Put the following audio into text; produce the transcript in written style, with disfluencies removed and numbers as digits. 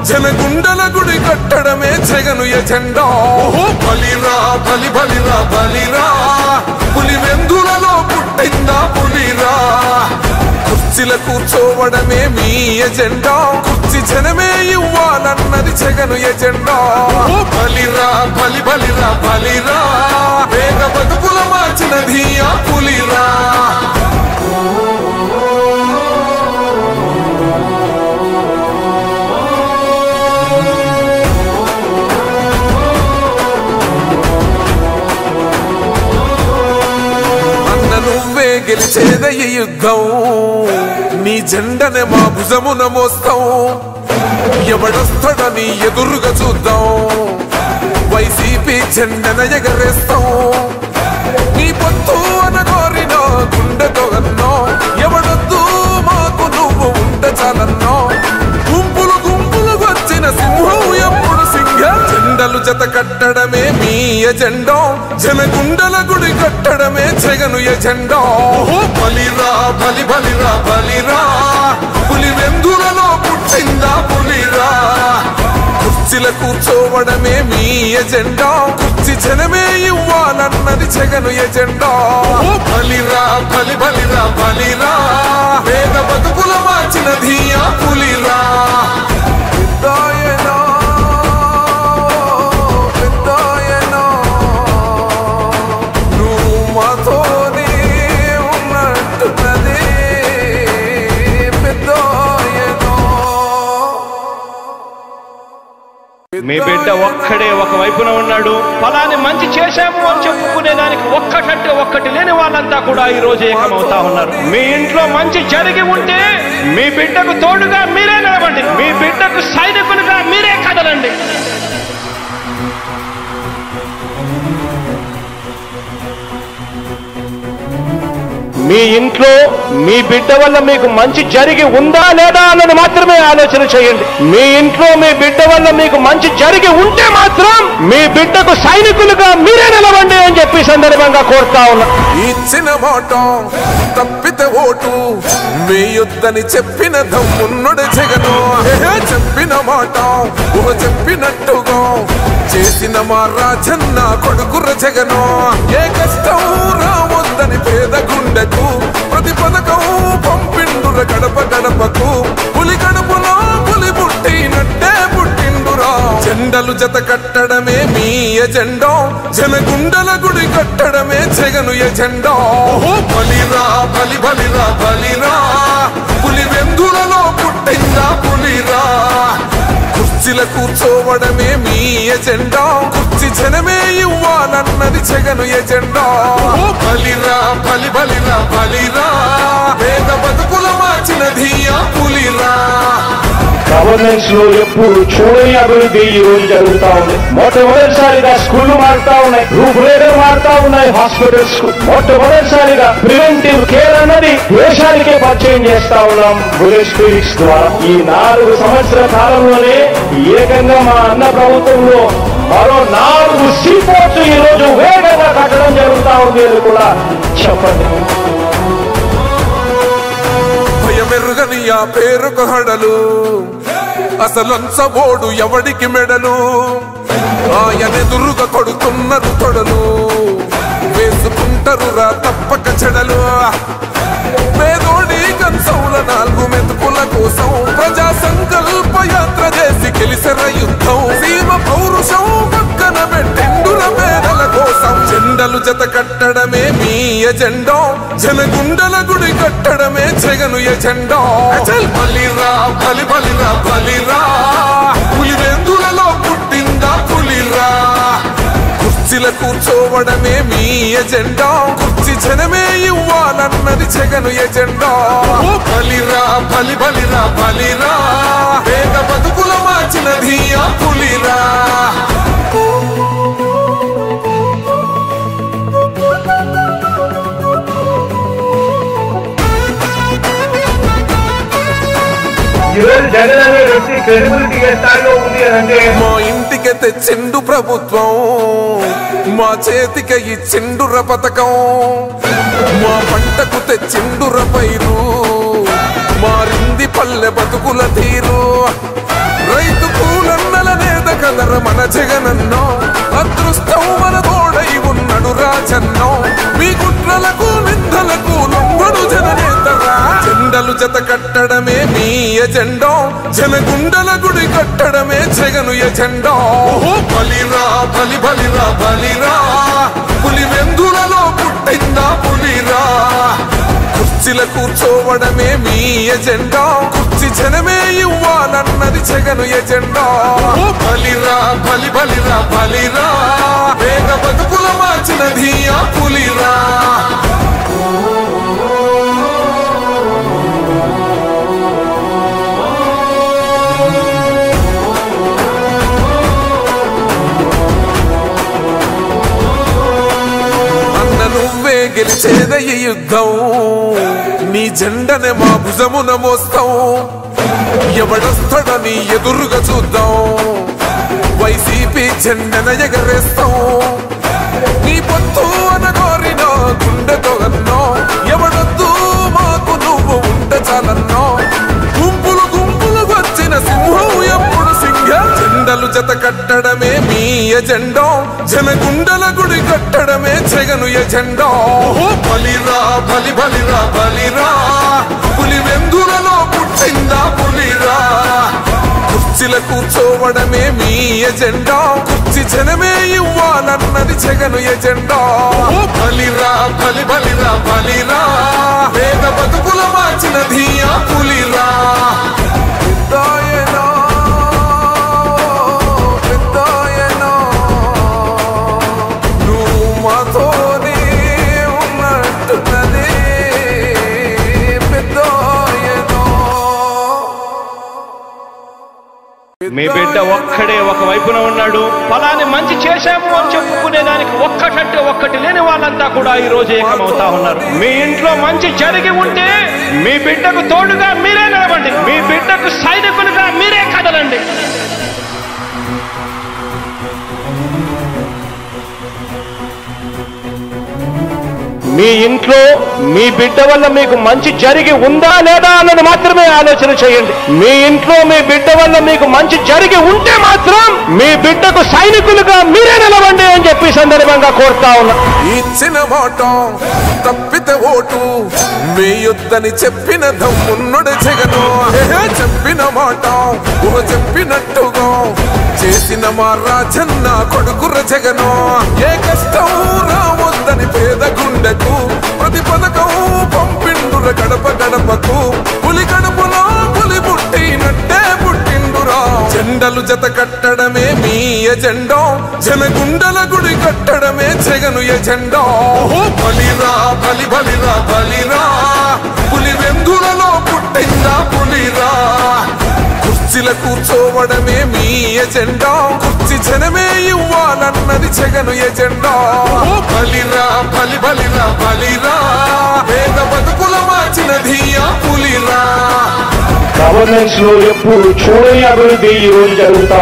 జనగుండల గుడి కట్టడమే జగను ఎజెండా. ఓహో బలిరా బలి బలిరా బలిరా, పులివెందులలో పుట్టిందా పులిరా. కుర్చీల కూర్చోవడమే మీ ఎజెండా, కుర్చీ జనమే ఇవ్వాలన్నది జగను ఎజెండా. ఓ బలిరా బలి బలిరా బలిరా, వేగ బతుకుల మార్చినది ఆ పులిరా. నువ్వే గెలిచేద ఈ యుద్ధం, నీ జెండనే మా భుజమున మోస్తాం. ఎవడొస్తాడని ఎదురుగా చూద్దాం, వైసీపీ జెండన ఎగరేస్తాం. నీ పొత్తు అనగోరిన గుండెతో అన్నో, ఎవడొద్దు మాకు నువ్వు ఉంటే చాలన్నో. గుంపులు గుంపులు వచ్చిన సింహం ఎప్పుడు సింహ. జెండలు జత కట్టడమే మీ ఎజెండా, జనగుండల గుడి కట్టడమే జగను ఎజెండా. ఓహో బలిరా బలి బలిరా బలిరా, పులివెందులలో పుట్టిందా పులిరా. కుర్చీల కూర్చోవడమే మీ ఎజెండా, కుర్చీ జనమే ఇవ్వాలన్నది జగను ఎజెండా. ఓ బలిరా బలి బలిరా బలిరా, వేద బతుకుల మార్చినది ఆ పులిరా. మీ బిడ్డ ఒక్కడే ఒక వైపున ఉన్నాడు. ఫలాన్ని మంచి చేశాము అని చెప్పుకునే దానికి ఒక్కటంటే ఒక్కటి లేని వాళ్ళంతా కూడా ఈ రోజు ఏకమవుతా ఉన్నారు. మీ ఇంట్లో మంచి జరిగి ఉంటే మీ బిడ్డకు తోడుగా మీరే నిలబండి, మీ బిడ్డకు సైనికులుగా మీరే కదలండి. మీ ఇంట్లో మీ బిడ్డ వల్ల మీకు మంచి జరిగి ఉందా లేదా అన్నది మాత్రమే ఆలోచన చేయండి. మీ ఇంట్లో మీ బిడ్డ వల్ల మీకు మంచి జరిగి ఉంటే మాత్రం మీ బిడ్డకు సైనికులుగా మీరే నిలవండి అని చెప్పి సందర్భంగా కోరుతా ఉన్నా. ఇచ్చిన మాట తప్పితే ఓటు వేయొద్దని చెప్పిన దమ్మున్నడు జగను. చెప్పిన మాట చెప్పినట్టుగా చేసిన మా రాజన్న కొడుకుర జగను. ఏ కష్టం రావద్దని పేద గుండెకు ప్రతి పథకం పంపిండుర గడప గడపకు. పులి గడపలో పులి పుట్టినట్టే పుట్టిండురా. జెండలు జత కట్టడమే మీ ఎజెండా, జనగుండల గుడి కట్టడమే జగను ఎజెండా. ఓహో బలిరా బలి బలిరా బలిరా, పులివెందులలో పుట్టిందా పులిరా. కుర్చీల కూర్చోవడమే మీ ఎజెండా, కుర్చీ జనమే ఇవ్వాలన్నది జగను ఎజెండా. ఓ బలిరా బలి బలిరా బలిరా, వేద బతుకుల మార్చినది ఆ పులిరా. గవర్నెన్స్ లో ఎప్పుడు చూడని అభివృద్ధి ఈ రోజు జరుగుతా ఉంది. మొట్టమొదటిసారిగా స్కూళ్లు మారుతా ఉన్నాయి, రూపురేఖలు మారుతా ఉన్నాయి. హాస్పిటల్స్ కు మొట్టమొదటిసారిగా ప్రివెంటివ్ కేర్ అన్నది దేశానికే పరిచయం చేస్తా ఉన్నాం బుల్లెట్ క్లినిక్స్ ద్వారా. ఈ 4 సంవత్సరాల కాలంలోనే ఏకంగా మా అన్న ప్రభుత్వంలో మరో 4 సీపోర్ట్స్ ఈ రోజు వేగంగా కట్టడం జరుగుతా ఉంది అని కూడా చెప్పండి. భయమెరుగని ఆ పేరుకు హడలు, అసలంచబోడు ఎవడికి మెడలు. ఆయనెదురుగా కొడుతున్నారు తొడలు, వేసుకుంటారు రా తప్పక చెడలు. పేదోడి కంచంల 4 మెతుకుల కోసం ప్రజా సంకల్ప యాత్ర చేసి గెలిసెర యుద్ధం. సీమ పౌరుషం పక్కన పెట్టిండుల పేదల కోసం. జెండలు జత కట్టడమే మీ ఎజెండా, జనగుండల గుడి కట్టడమే జగను ఎజెండా. బలిరా బలి బలిరా బలిరా, పులివెందులలో పుట్టిందా పులిరా. కుర్చీల కూర్చోవడమే మీ ఎజెండా, కుర్చీ జనమే ఇవ్వాలన్నది జగను ఎజెండా. బలిరా బలి బలిరా బలిరా, వేగ బతుకుల మార్చినది ఆ పులిరా. జగన్ అనే వ్యక్తి క్రెడిబిలిటీ ఏ స్థాయిలో ఉంది అంటే మా ఇంటికి తెచ్చిండు ప్రభుత్వం, మా చేతికి ఇచ్చిండుర పథకం. మా పంటకు తెచ్చిండుర పైరు, మారింది పల్లె బతుకుల తీరు. రైతు జగనన్నో అదృష్టం మన తోడై ఉన్నడు రాజన్నో మీ కుట్రలకు నిందలకు లొంగడు జననేతరా జెండలు జత కట్టడమే మీ ఎజెండో జనగుండల గుడి కట్టడమే జగను ఎజెండో బలిరా బలి బలిరా బలిరా పులి వెందులలో పుట్టిందా పులిరా కుర్చీల కూర్చోవడమే మీ ఎజెండా కుర్చీ జనమే ఇవ్వాలన్నది జగను ఎజెండా బలిరా బలి బలిరా బలిరా వేగ బతుకుల మార్చినది ఆ పులిరా నువ్వే గెలిచేద ఈ యుద్ధం నీ జెండనే మా భుజమున మోస్తాం ఎవడొస్తాడని ఎదురుగా చూద్దాం వైసీపీ జెండన ఎగరేస్తాం నీ పొత్తు అనగోరిన గుండెతో అన్నో ఎవడొద్దు మాకు నువ్వు ఉండ చాలన్నో గుంపులు గుంపులు వచ్చిన సింహం ఎప్పుడు సింహ జెండలు జత కట్టడమే మీ ఎజెండో జనగుండల గుడి కట్టడమే జగను ఎజెండో బలిరా బలి బలిరా బలిరా పులి వెందులలో పుట్టిందా పులిరా కుర్చీల కూర్చోవడమే మీ ఎజెండా కుర్చీ జనమే ఇవ్వాలన్నది జగను ఎజెండా బలిరా బలి బలిరా బలిరా వేగ బతుకుల మార్చినది ఆ పులిరా మీ బిడ్డ ఒక్కడే ఒక వైపున ఉన్నాడు ఫలాన్ని మంచి చేశాము అని చెప్పుకునేదానికి ఒక్కటంటే ఒక్కటి లేని వాళ్ళంతా కూడా ఈ రోజు ఏకమవుతా ఉన్నారు మీ ఇంట్లో మంచి జరిగి ఉంటే మీ బిడ్డకు తోడుగా మీరే నిలబండి మీ బిడ్డకు సైనికులుగా మీరే కదలండి మీ ఇంట్లో మీ బిడ్డ వల్ల మీకు మంచి జరిగి ఉందా లేదా అన్నది మాత్రమే ఆలోచన చేయండి మీ ఇంట్లో మీ బిడ్డ వల్ల మీకు మంచి జరిగి ఉంటే మాత్రం మీ బిడ్డకు సైనికులుగా మీరే నిలవండి అని చెప్పి సందర్భంగా కోరుతా ఉన్నా ఇచ్చిన మాట తప్పితే ఓటు మీ యుద్ధని చెప్పిన దమ్మున్నడు జగను చెప్పిన మాట చెప్పినట్టుగా చేసిన మా రాజన్న కొడుకుర జగను ఏ కష్టం రావద్దని పేద గుండెకు ప్రతి పథకం పంపిండుర గడప గడపకు పులి గడపలో పులి పుట్టినట్టే పుట్టిండురా జెండలు జత కట్టడమే మీ ఎజెండో జనగుండల గుడి కట్టడమే జగను ఎజెండో బలిరా బలి బలిరా బలిరా పులి వెందులలో పుట్టిందా పులిరా కుర్చీల కూర్చోవడమే మీ ఎజెండా కుర్చీ జనమే ఇవ్వాలన్నది జగను ఎజెండా బలిరా బలి బలిరా బలిరా వేద బతుకుల మార్చినది ఆ పులిరా గవర్నెన్స్ లో ఎప్పుడు చూడని అభివృద్ధి ఈ రోజు జరుగుతా